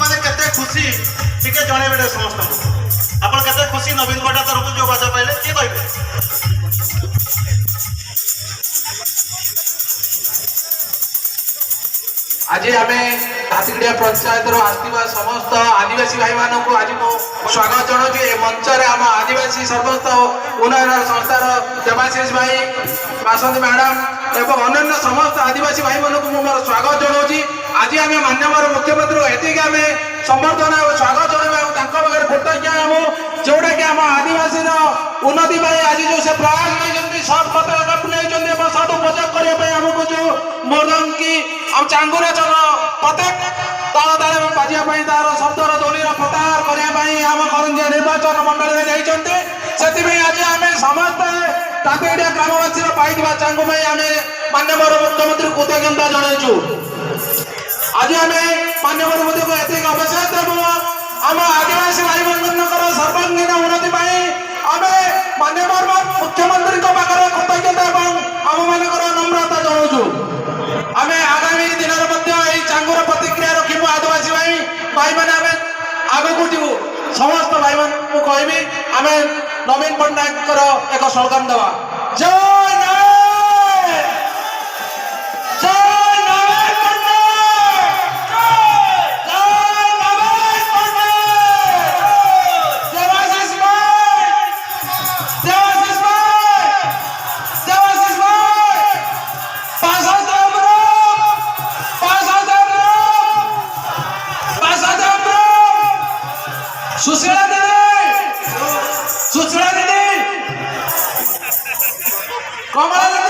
मैंने केते खुशी टिके जणेबे समस्त आपण केते खुशी नवीन कोटा तरफ जो बाजा पाइले के कहबे आज आम हाथीगढ़िया पंचायत आसवा समस्त आदिवासी भाई मान को आज मो स्वागत जनाऊँ ए मंच आम आदिवासी समस्त उन्नयन संस्थार देवाशीष भाई बासंती मैडम एवं अन्य समस्त आदिवासी भाई मान को मोर स्वागत जनाऊँ आज आम माननीय मुख्यमंत्री एति आम संबर्धना और स्वागत जन कृतज्ञ हूँ जोटा कि आम आदिवासी उन्नति आज जो से प्रयास नहीं सब पदक्षेप नहीं सदुपयोग करने आमको जो मोरदन की हम चांगुरा चल प्रत्येक ताल ताल बाजिया तार शब्दर ध्वनि प्रत्याहार करने आम करंजिया निर्वाचन मंडल में नहीं आज आम समस्ते टाकड़िया ग्रामवासी पाई चांगु आम माननीय मुख्यमंत्री कृतज्ञता जनाइछु आज आम माननीय मोदी को एतिक अवसर देव आम आदिवासी भाई बंधुकर सर्वांगीन उन्नति आम माननीय मुख्यमंत्री पाखे कृतज्ञता आम मानकर नम्रता जनाऊँ आम आगामी दिन में चांगुर प्रतिक्रिया रखू आदिवासी भाई मैंने आग को जीवु समस्त भाई मान कहबी आम नवीन पट्टनायक एक स्लोगान दवा जय नारायण जय नारायण सुशीला दीदी कमला दीदी